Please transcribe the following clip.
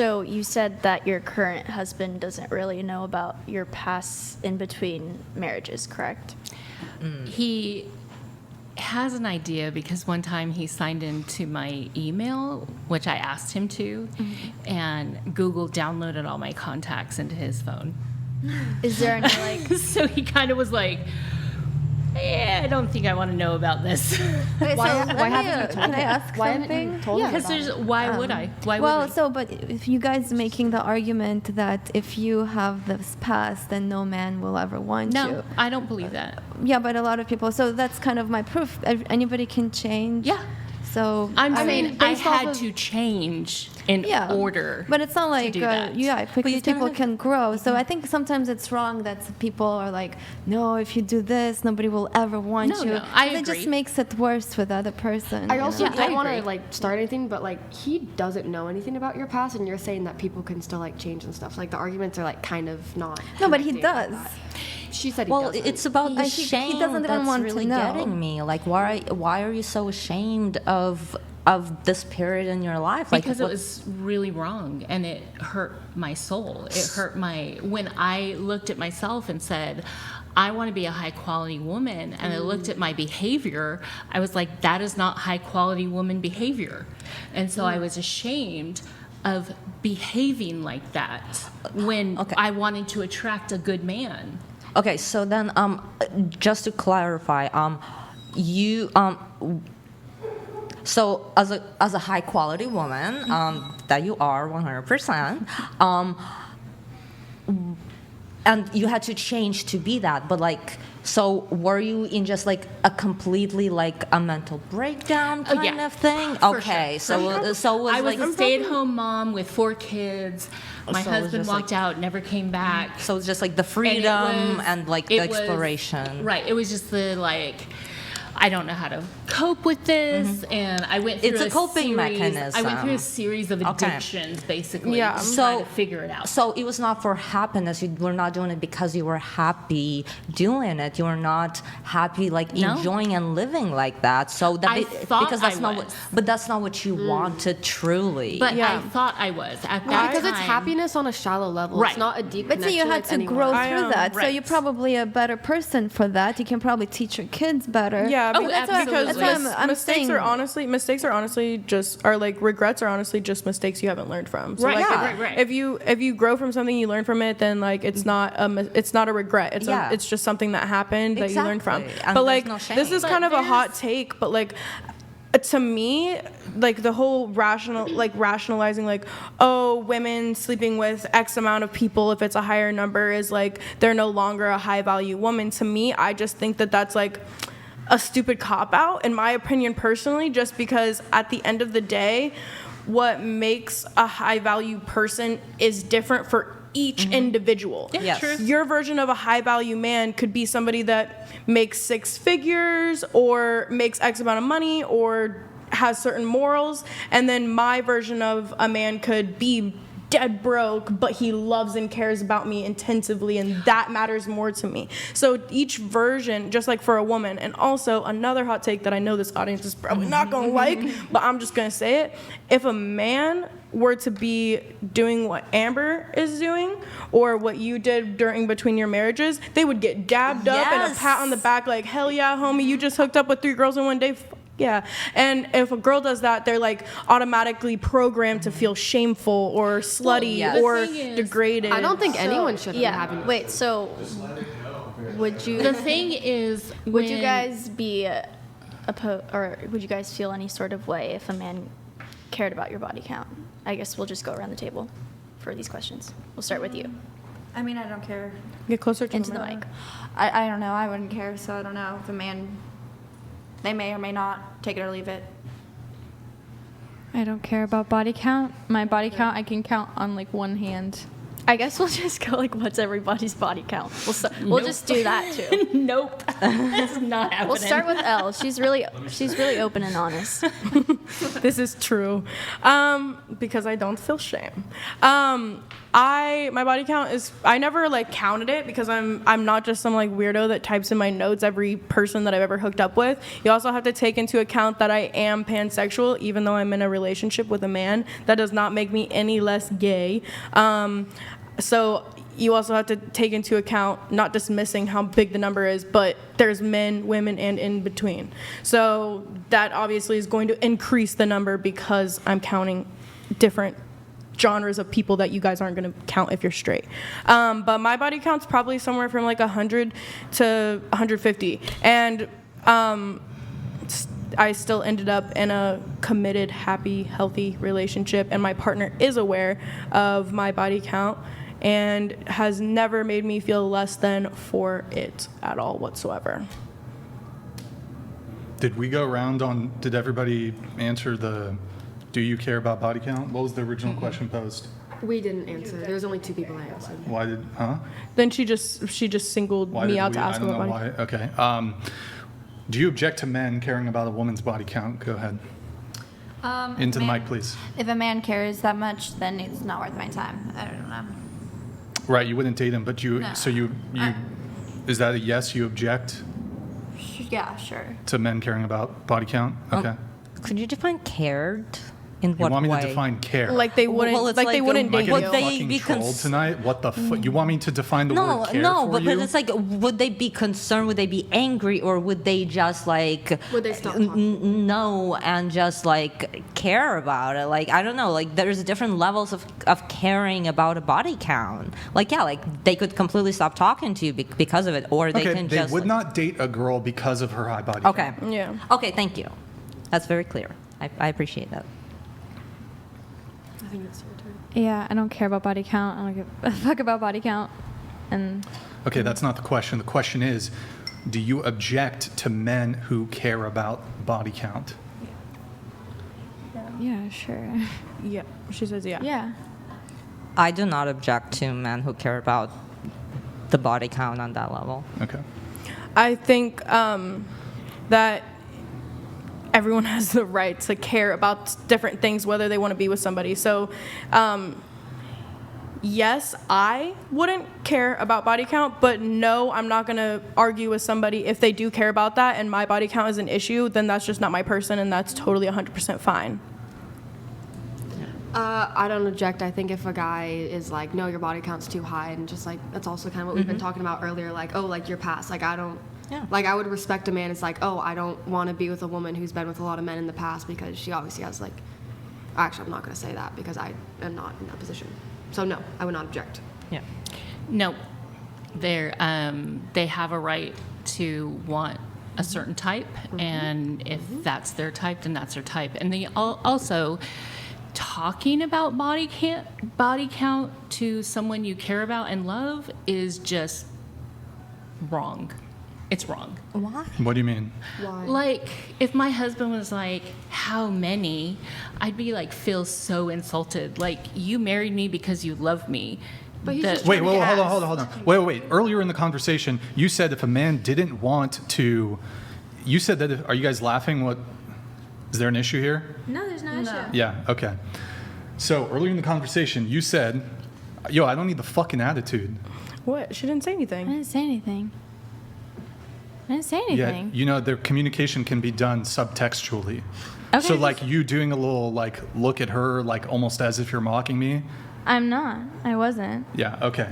So you said that your current husband doesn't really know about your past in between marriages, correct? He has an idea because one time he signed into my email, which I asked him to, and Google downloaded all my contacts into his phone. Is there any like? So he kind of was like, I don't think I want to know about this. Okay, Why so haven't you told can I him? ask Why haven't something? you told him Because about there's, it? why would I? Why Well, would we? so, but if you guys making the argument that if you have this past, then no man will ever want No, you. I don't believe that. Yeah, but a lot of people. So that's kind of my proof. Anybody can change. Yeah. So I'm I saying mean, I based off had of- to change in order. But it's not like do that. because you people don't can grow. So I think sometimes it's wrong that people are like, no, if you do this, nobody will ever want No, you. no, I It agree. just makes it worse for the other person. I you also know? don't want to agree. like start anything, but like he doesn't know anything about your past, and you're saying that people can still like change and stuff. Like the arguments are like kind of not. No, but he connecting like does. that. She said he Well, doesn't. it's about the He shame doesn't even that's want to really know. getting me. Like, why are you so ashamed of this period in your life? Like, Because it what- was really wrong and it hurt my soul. It hurt when I looked at myself and said, I want to be a high quality woman, and I looked at my behavior, I was like, that is not high quality woman behavior. And so I was ashamed of behaving like that when Okay. I wanted to attract a good man. Okay, so then, just to clarify, you, so as a high quality woman, that you are 100%, and you had to change to be that, but like, so were you in just like a completely like a mental breakdown kind yeah. of thing? For Okay, sure. so it was I was like, a stay-at-home mom with 4 kids. My So it was husband just walked out, never came back. so it's just like the And it freedom was- and like the it was- exploration. Right. It was just the like, I don't know how to cope with this, and I went through It's a coping series, I went through mechanism. a series of Okay. addictions, basically, Yeah. to So- try to figure it out. So it was not for happiness. You were not doing it because you were happy doing it. You were not happy, like No. enjoying and living like that. So that I thought because that's I not was. what, but that's not what you wanted truly. But Yeah. I thought I was at that because time. it's happiness on a shallow level. Right. It's not a deep But so connection you had with to anyone. grow I through am, that. So right. you're probably a better person for that. You can probably teach your kids better. Yeah, Oh, because, absolutely. because That's what I'm mistakes saying. are honestly just like regrets are honestly just mistakes you haven't learned from. So Right, like yeah. right. if you grow from something, you learn from it, then like it's not a regret. Yeah. It's just something that happened that you learned from. Exactly. And But there's like no shame. this is But kind of a there's- hot take, but like to me, like the whole rationalizing like, oh, women sleeping with X amount of people if it's a higher number is like they're no longer a high value woman. To me, I just think that that's like a stupid cop out in my opinion personally, just because at the end of the day, what makes a high value person is different for each individual. Yes. true. Your version of a high value man could be somebody that makes 6 figures or makes X amount of money or has certain morals, and then my version of a man could be dead broke, but he loves and cares about me intensively, and that matters more to me. So each version, just like for a woman, and also another hot take that I know this audience is probably not gonna like, but I'm just gonna say it. If a man were to be doing what Amber is doing or what you did during between your marriages, they would get dabbed up and a Yes. pat on the back like, hell yeah, homie, you just hooked up with 3 girls in one day. Yeah, and if a girl does that, they're like automatically programmed to feel shameful or slutty yes. or The thing is, degraded. I don't think anyone should be Yeah. having. Wait. So, would you? The thing is, Would you when- guys be or would you guys feel any sort of way if a man cared about your body count? I guess we'll just go around the table for these questions. We'll start with you. I mean, I don't care. Get closer to Into the mic. I don't know. I wouldn't care, so I don't know if a man, they may or may not take it or leave it. I don't care about body count. My body count I can count on like one hand. I guess we'll just go like, what's everybody's body count? We'll just do that too. Nope. That's not happening. We'll start with Elle. She's really open and honest. This is true, because I don't feel shame. My body count is, I never like counted it because I'm not just some like weirdo that types in my notes every person that I've ever hooked up with. You also have to take into account that I am pansexual, even though I'm in a relationship with a man. That does not make me any less gay. So you also have to take into account, not dismissing how big the number is, but there's men, women, and in between. So that obviously is going to increase the number because I'm counting different genres of people that you guys aren't going to count if you're straight. But my body count's probably somewhere from like 100 to 150. And I still ended up in a committed, happy, healthy relationship, and my partner is aware of my body count and has never made me feel less than for it at all whatsoever. Did we go around on, did everybody answer the, do you care about body count? What was the original question posed? We didn't answer. There was only 2 people that answered. Why did, huh? Then she just singled Why me did out we, to ask I don't about know body. why. Okay. Do you object to men caring about a woman's body count? Go ahead. Into the mic, please. If a man cares that much, then it's not worth my time. I don't know. Right, you wouldn't date him, but you, No. so you, is that a yes, you object Yeah, sure. to men caring about body count? Okay. Could you define cared? In You what want me way? to define care? Like they wouldn't, Well, it's like they like, wouldn't Am I date getting Would you. they fucking be trolled tonight? What the fuck? You want me to define the No, word care no, for but you? it's like, would they be concerned? Would they be angry, or would they just like Would they stop talking? know and just like care about it? Like I don't know. Like there's different levels of caring about a body count. Like yeah, like they could completely stop talking to you because of it, or they Okay, can they just would like- not date a girl because of her high body Okay. count. Yeah. Okay, thank you. That's very clear. I appreciate that. I think it's your turn. Yeah, I don't care about body count. I don't give a fuck about body count. And Okay, that's not the question. The question is, do you object to men who care about body count? yeah, sure. Yeah. She says yeah. Yeah. I do not object to men who care about the body count on that level. Okay. I think that everyone has the right to care about different things, whether they want to be with somebody. So, yes, I wouldn't care about body count, but no, I'm not going to argue with somebody if they do care about that and my body count is an issue, then that's just not my person and that's totally 100% fine. I don't object. I think if a guy is like, no, your body count's too high, and just like, that's also kind of what we've been talking about earlier, like, oh, like your past. Like, I don't, like, I would respect a man. It's like, oh, I don't want to be with a woman who's been with a lot of men in the past because she obviously has, like, actually, I'm not going to say that because I am not in that position. So, no, I would not object. Yeah. No, they have a right to want a certain type, and if that's their type, then that's their type. And they also talking about body count to someone you care about and love is just wrong. It's wrong. Why? What do you mean? Why? Like, if my husband was like, how many? I'd be like, feel so insulted. Like, you married me because you love me. But he's The- just Wait, trying to wait, get hold on. ass. Wait. Earlier in the conversation, you said if a man didn't want to, you said that, are you guys laughing? What, is there an issue here? No, there's no issue. Yeah, okay. So earlier in the conversation, you said, yo, I don't need the fucking attitude. What? She didn't say I anything. didn't say anything. I didn't say Yeah, anything. you know, their communication can be done subtextually. Okay, So like you doing a little like look at her like almost as if you're mocking me. I'm not. I wasn't. Yeah, okay.